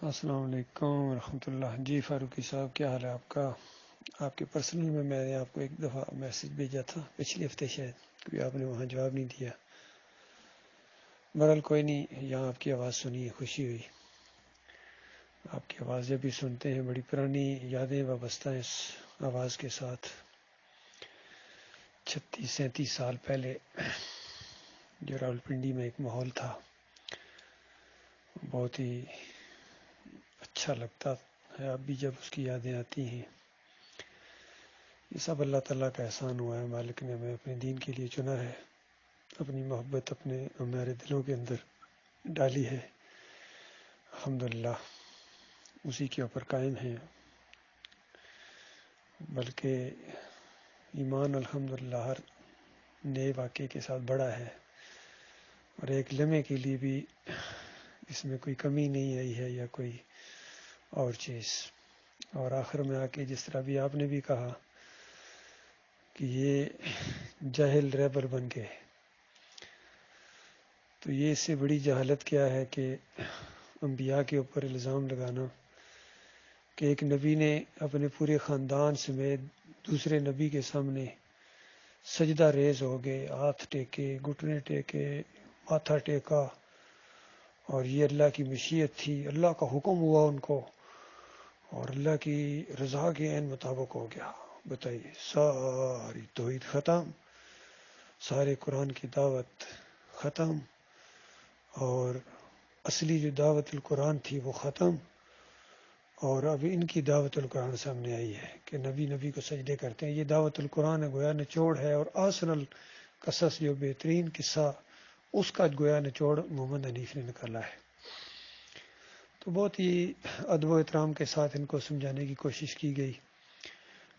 السلام علیکم ورحمۃ اللہ. جی فاروقی صاحب، کیا حال ہے آپ کا؟ آپ کے پرسنل میں نے آپ کو ایک دفعہ میسج بھیجا تھا پچھلے ہفتے، شاید کیونکہ آپ نے وہاں جواب نہیں دیا. بہرحال کوئی نہیں، یہاں آپ کی آواز سنی، خوشی ہوئی. آپ کی آواز جب بھی سنتے ہیں بڑی پرانی یادیں وابستہ ہیں اس آواز کے ساتھ. 36-37 سال پہلے جو راولپنڈی میں ایک ماحول تھا، بہت ہی اچھا لگتا ہے. اب بھی جب اس کی یادیں آتی ہیں، یہ سب اللہ تعالیٰ کا احسان ہوا ہے. مالک نے ہمیں اپنے دین کے لیے چنا ہے، اپنی محبت ہمارے دلوں کے اندر ڈالی ہے. الحمدللہ اسی کے اوپر قائم ہیں. بلکہ ایمان الحمدللہ ہر نئے واقعے کے ساتھ بڑا ہے، اور ایک لمحے کے لیے بھی اس میں کوئی کمی نہیں آئی ہے یا کوئی اور چیز. اور آخر میں آ کے جس طرح بھی آپ نے بھی کہا کہ یہ جاہل رہبر بن گئے، تو یہ اس سے بڑی جہالت کیا ہے کہ انبیاء کے اوپر الزام لگانا کہ ایک نبی نے اپنے پورے خاندان سمیت دوسرے نبی کے سامنے سجدہ ریز ہو گئے، ہاتھ ٹیکے، گھٹنے ٹیکے، ماتھا ٹیکا، اور یہ اللہ کی مشیت تھی، اللہ کا حکم ہوا ان کو، اور اللہ کی رضا کے عین مطابق ہو گیا. بتائیے، ساری توحید ختم، سارے قرآن کی دعوت ختم، اور اصلی جو دعوت القرآن تھی وہ ختم. اور اب ان کی دعوت القرآن سامنے آئی ہے کہ نبی کو سجدے کرتے ہیں. یہ دعوت القرآن ہے، گویا نچوڑ ہے. اور آسن القصص جو بہترین قصہ، اس کا گویا نچوڑ محمد حنیف نے نکالا ہے. تو بہت ہی ادب و احترام کے ساتھ ان کو سمجھانے کی کوشش کی گئی،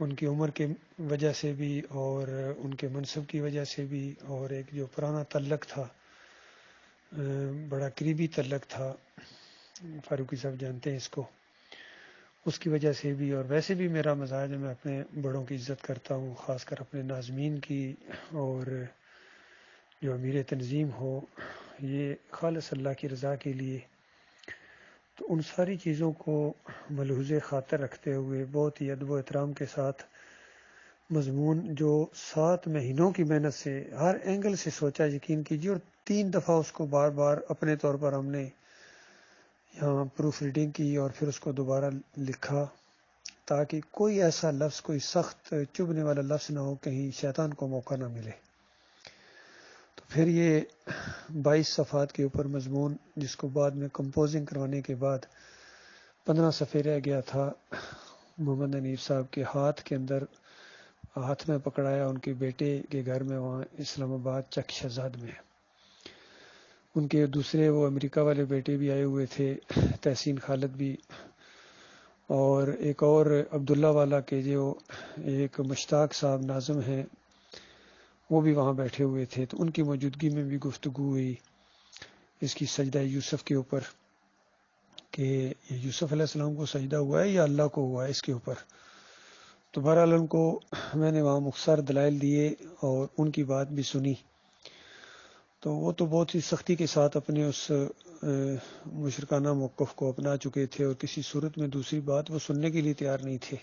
ان کی عمر کی وجہ سے بھی اور ان کے منصب کی وجہ سے بھی، اور ایک جو پرانا تعلق تھا، بڑا قریبی تعلق تھا، فاروقی صاحب جانتے ہیں اس کو، اس کی وجہ سے بھی. اور ویسے بھی میرا مزاج ہے، میں اپنے بڑوں کی عزت کرتا ہوں، خاص کر اپنے ناظمین کی. اور جو امیر تنظیم ہو، یہ خالص اللہ کی رضا کے لیے، تو ان ساری چیزوں کو ملحوظ خاطر رکھتے ہوئے بہت ہی ادب و احترام کے ساتھ مضمون جو 7 مہینوں کی محنت سے ہر اینگل سے سوچا، یقین کیجیے، اور 3 دفعہ اس کو بار بار اپنے طور پر ہم نے یہاں پروف ریڈنگ کی اور پھر اس کو دوبارہ لکھا، تاکہ کوئی ایسا لفظ، کوئی سخت چبھنے والا لفظ نہ ہو، کہیں شیطان کو موقع نہ ملے. تو پھر یہ 22 صفحات کے اوپر مضمون، جس کو بعد میں کمپوزنگ کروانے کے بعد 15 صفحے رہ گیا تھا، محمد حنیف صاحب کے ہاتھ کے اندر، ہاتھ میں پکڑایا ان کے بیٹے کے گھر میں، وہاں اسلام آباد چک شہزاد میں. ان کے دوسرے وہ امریکہ والے بیٹے بھی آئے ہوئے تھے، تحسین خالد بھی، اور ایک اور عبداللہ والا کے جو ایک مشتاق صاحب ناظم ہیں، وہ بھی وہاں بیٹھے ہوئے تھے. تو ان کی موجودگی میں بھی گفتگو ہوئی اس کی سجدہ یوسف کے اوپر، کہ یہ یوسف علیہ السلام کو سجدہ ہوا ہے یا اللہ کو ہوا ہے، اس کے اوپر. تو بہرحال ان کو میں نے وہاں مختصر دلائل دیے اور ان کی بات بھی سنی. تو وہ تو بہت ہی سختی کے ساتھ اپنے اس مشرکانہ موقف کو اپنا چکے تھے، اور کسی صورت میں دوسری بات وہ سننے کے لیے تیار نہیں تھے.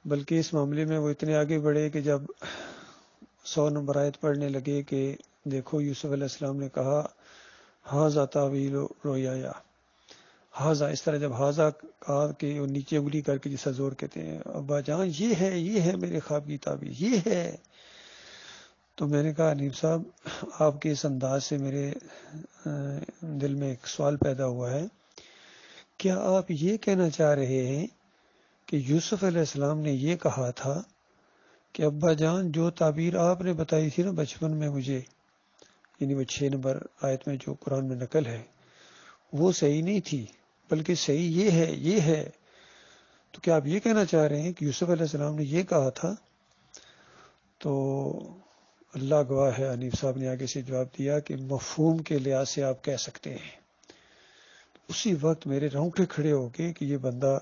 بلکہ اس معاملے میں وہ اتنے آگے بڑھے کہ جب 100 نمبر آیت پڑھنے لگے کہ دیکھو یوسف علیہ السلام نے کہا حاذا تعویل رؤیا، حاذا، اس طرح جب حاذا کہا کہ وہ نیچے انگلی کر کے جیسا زور کہتے ہیں، ابا جان یہ ہے میرے خواب کی تعبیر، یہ ہے. تو میں نے کہا حنیف صاحب، آپ کے اس انداز سے میرے دل میں ایک سوال پیدا ہوا ہے، کیا آپ یہ کہنا چاہ رہے ہیں کہ یوسف علیہ السلام نے یہ کہا تھا کہ ابا جان جو تعبیر آپ نے بتائی تھی نا بچپن میں مجھے، یعنی وہ 6 نمبر آیت میں جو قرآن میں نقل ہے، وہ صحیح نہیں تھی، بلکہ صحیح یہ ہے. تو کیا آپ یہ کہنا چاہ رہے ہیں کہ یوسف علیہ السلام نے یہ کہا تھا؟ تو اللہ گواہ ہے، حنیف صاحب نے آگے سے جواب دیا کہ مفہوم کے لحاظ سے آپ کہہ سکتے ہیں. اسی وقت میرے رونگٹے کھڑے ہو گئے کہ یہ بندہ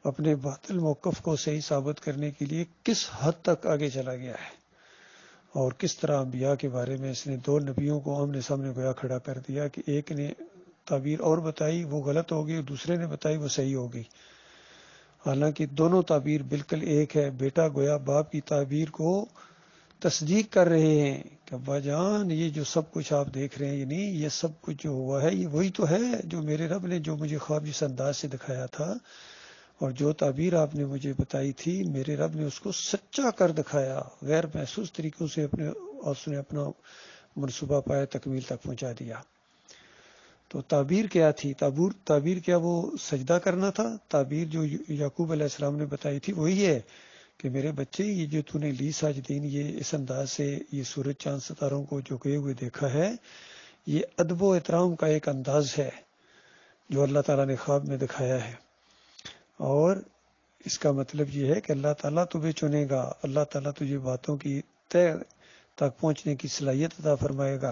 اپنے باطل موقف کو صحیح ثابت کرنے کے لیے کس حد تک آگے چلا گیا ہے، اور کس طرح انبیاء کے بارے میں اس نے 2 نبیوں کو آمنے سامنے گویا کھڑا کر دیا کہ ایک نے تعبیر اور بتائی وہ غلط ہو گئی، دوسرے نے بتائی وہ صحیح ہو گئی، حالانکہ دونوں تعبیر بالکل ایک ہے۔ بیٹا گویا باپ کی تعبیر کو تصدیق کر رہے ہیں کہ ابا جان یہ جو سب کچھ آپ دیکھ رہے ہیں، یعنی یہ سب کچھ جو ہوا ہے یہ وہی تو ہے جو میرے رب نے جو مجھے خواب جس انداز سے دکھایا تھا، اور جو تعبیر آپ نے مجھے بتائی تھی میرے رب نے اس کو سچا کر دکھایا، غیر محسوس طریقوں سے اس نے اپنا منصوبہ پایا تکمیل تک پہنچا دیا۔ تو تعبیر کیا تھی؟ تعبیر کیا وہ سجدہ کرنا تھا؟ تعبیر جو یعقوب علیہ السلام نے بتائی تھی وہی ہے کہ میرے بچے یہ جو تو نے لی ساجدین، یہ اس انداز سے یہ سورج چاند ستاروں کو جھکے ہوئے دیکھا ہے، یہ ادب و احترام کا ایک انداز ہے جو اللہ تعالیٰ نے خواب میں دکھایا ہے، اور اس کا مطلب یہ ہے کہ اللہ تعالیٰ تمہیں چنے گا، اللہ تعالیٰ تجھے باتوں کی تہ تک پہنچنے کی صلاحیت عطا فرمائے گا،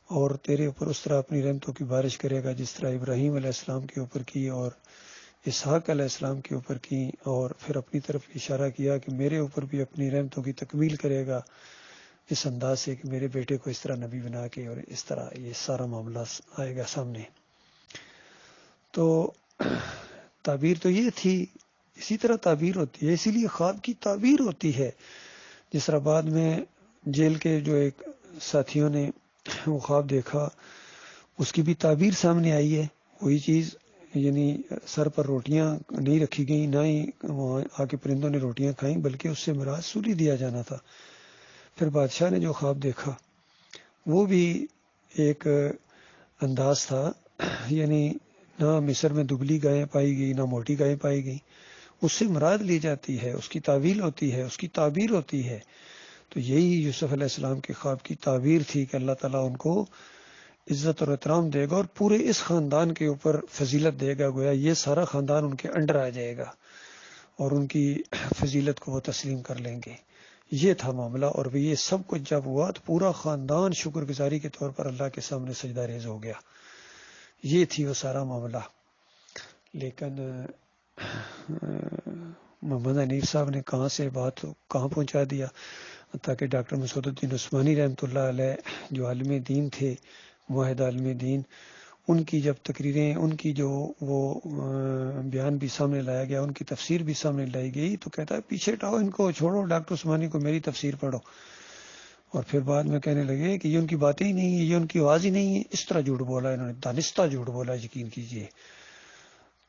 اور تیرے اوپر اس طرح اپنی رحمتوں کی بارش کرے گا جس طرح ابراہیم علیہ السلام کے اوپر کی اور اسحاق علیہ السلام کے اوپر کی، اور پھر اپنی طرف اشارہ کیا کہ میرے اوپر بھی اپنی رحمتوں کی تکمیل کرے گا اس انداز سے کہ میرے بیٹے کو اس طرح نبی بنا کے، اور اس طرح یہ سارا معاملہ آئے گا سامنے۔ تو تعبیر تو یہ تھی، اسی طرح تعبیر ہوتی ہے، اسی لیے خواب کی تعبیر ہوتی ہے۔ جس طرح بعد میں جیل کے جو ایک ساتھیوں نے وہ خواب دیکھا، اس کی بھی تعبیر سامنے آئی ہے، وہی چیز، یعنی سر پر روٹیاں نہیں رکھی گئیں، نہ ہی وہاں آ کے پرندوں نے روٹیاں کھائیں، بلکہ اس سے مراد سولی دیا جانا تھا۔ پھر بادشاہ نے جو خواب دیکھا وہ بھی ایک انداز تھا، یعنی نہ مصر میں دبلی گائیں پائی گئی، نہ موٹی گائیں پائی گئیں، اس سے مراد لی جاتی ہے، اس کی تعویل ہوتی ہے، اس کی تعبیر ہوتی ہے۔ تو یہی یوسف علیہ السلام کے خواب کی تعبیر تھی کہ اللہ تعالیٰ ان کو عزت اور احترام دے گا اور پورے اس خاندان کے اوپر فضیلت دے گا، گویا یہ سارا خاندان ان کے انڈر آ جائے گا اور ان کی فضیلت کو وہ تسلیم کر لیں گے۔ یہ تھا معاملہ، اور یہ سب کچھ جب ہوا تو پورا خاندان شکر گزاری کے طور پر اللہ کے سامنے سجدہ ریز ہو گیا۔ یہ تھی وہ سارا معاملہ۔ لیکن محمد حنیف صاحب نے کہاں سے بات کہاں پہنچا دیا، تاکہ ڈاکٹر مسعود الدین عثمانی رحمۃ اللہ علیہ جو عالم دین تھے، موحد عالم دین، ان کی جب تقریریں، ان کی جو وہ بیان بھی سامنے لایا گیا، ان کی تفسیر بھی سامنے لائی گئی، تو کہتا ہے پیچھے ہٹاؤ ان کو، چھوڑو ڈاکٹر عثمانی کو، میری تفسیر پڑھو۔ اور پھر بعد میں کہنے لگے کہ یہ ان کی باتیں ہی نہیں ہیں، یہ ان کی آواز ہی نہیں ہے، اس طرح جھوٹ بولا انہوں نے، دانستہ جھوٹ بولا، یقین کیجئے۔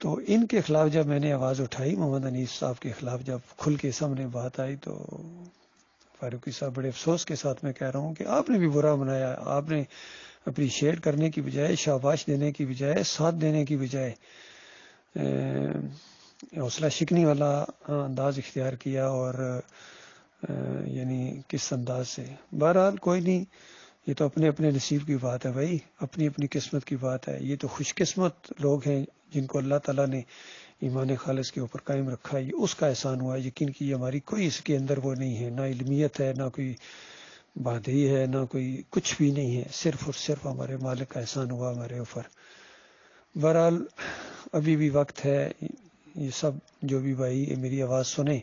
تو ان کے خلاف جب میں نے آواز اٹھائی، محمد حنیف صاحب کے خلاف جب کھل کے سامنے بات آئی، تو فاروقی صاحب بڑے افسوس کے ساتھ میں کہہ رہا ہوں کہ آپ نے بھی برا منایا، آپ نے اپریشیٹ کرنے کی بجائے، شاباش دینے کی بجائے، ساتھ دینے کی بجائے حوصلہ شکنی والا انداز اختیار کیا، اور یعنی کس انداز سے۔ بہرحال کوئی نہیں، یہ تو اپنے اپنے نصیب کی بات ہے بھائی، اپنی اپنی قسمت کی بات ہے۔ یہ تو خوش قسمت لوگ ہیں جن کو اللہ تعالیٰ نے ایمان خالص کے اوپر قائم رکھا، یہ اس کا احسان ہوا۔ یقین کی ہماری کوئی اس کے اندر وہ نہیں ہے، نہ علمیت ہے، نہ کوئی بہادری ہے، نہ کوئی کچھ بھی نہیں ہے، صرف اور صرف ہمارے مالک کا احسان ہوا ہمارے اوپر۔ بہرحال ابھی بھی وقت ہے، یہ سب جو بھی بھائی میری آواز سنیں،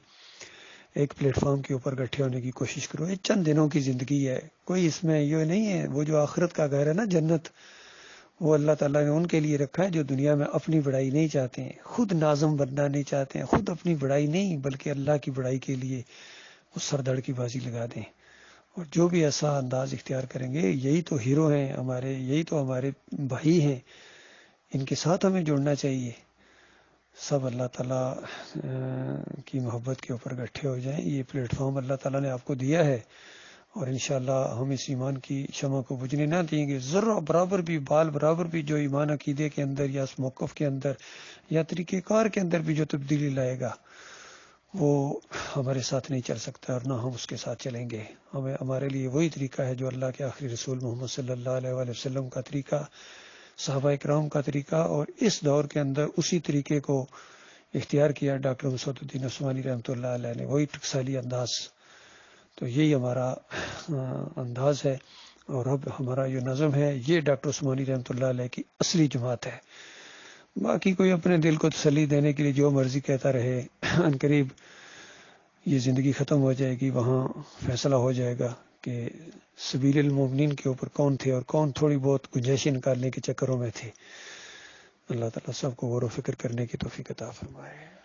ایک پلیٹ فارم کے اوپر اکٹھے ہونے کی کوشش کرو۔ یہ چند دنوں کی زندگی ہے، کوئی اس میں یہ نہیں ہے۔ وہ جو آخرت کا گھر ہے نا، جنت، وہ اللہ تعالیٰ نے ان کے لیے رکھا ہے جو دنیا میں اپنی بڑائی نہیں چاہتے ہیں، خود نازم بننا نہیں چاہتے ہیں، خود اپنی بڑائی نہیں بلکہ اللہ کی بڑائی کے لیے وہ سردڑ کی بازی لگا دیں۔ اور جو بھی ایسا انداز اختیار کریں گے، یہی تو ہیرو ہیں ہمارے، یہی تو ہمارے بھائی ہیں، ان کے ساتھ ہمیں جڑنا چاہیے۔ سب اللہ تعالیٰ کی محبت کے اوپر اکٹھے ہو جائیں۔ یہ پلیٹ فارم اللہ تعالیٰ نے آپ کو دیا ہے، اور انشاءاللہ ہم اس ایمان کی شمع کو بجھنے نہ دیں گے۔ ذرہ برابر بھی، بال برابر بھی جو ایمان عقیدے کے اندر یا اس موقف کے اندر یا طریقہ کار کے اندر بھی جو تبدیلی لائے گا، وہ ہمارے ساتھ نہیں چل سکتا، اور نہ ہم اس کے ساتھ چلیں گے۔ ہمارے لیے وہی طریقہ ہے جو اللہ کے آخری رسول محمد صلی اللہ علیہ وآلہ وسلم کا طریقہ، صحابہ اکرام کا طریقہ، اور اس دور کے اندر اسی طریقے کو اختیار کیا ڈاکٹر مسعود الدین عثمانی رحمۃ اللہ علیہ نے، وہی ٹکسالی انداز۔ تو یہی ہمارا انداز ہے، اور اب ہمارا یہ نظم ہے، یہ ڈاکٹر عثمانی رحمۃ اللہ علیہ کی اصلی جماعت ہے۔ باقی کوئی اپنے دل کو تسلی دینے کے لیے جو مرضی کہتا رہے، ان قریب یہ زندگی ختم ہو جائے گی، وہاں فیصلہ ہو جائے گا کہ سبیل المومنین کے اوپر کون تھے اور کون تھوڑی بہت گنجائشیں نکالنے کے چکروں میں تھے۔ اللہ تعالیٰ سب کو غور و فکر کرنے کی توفیق عطا فرمائے.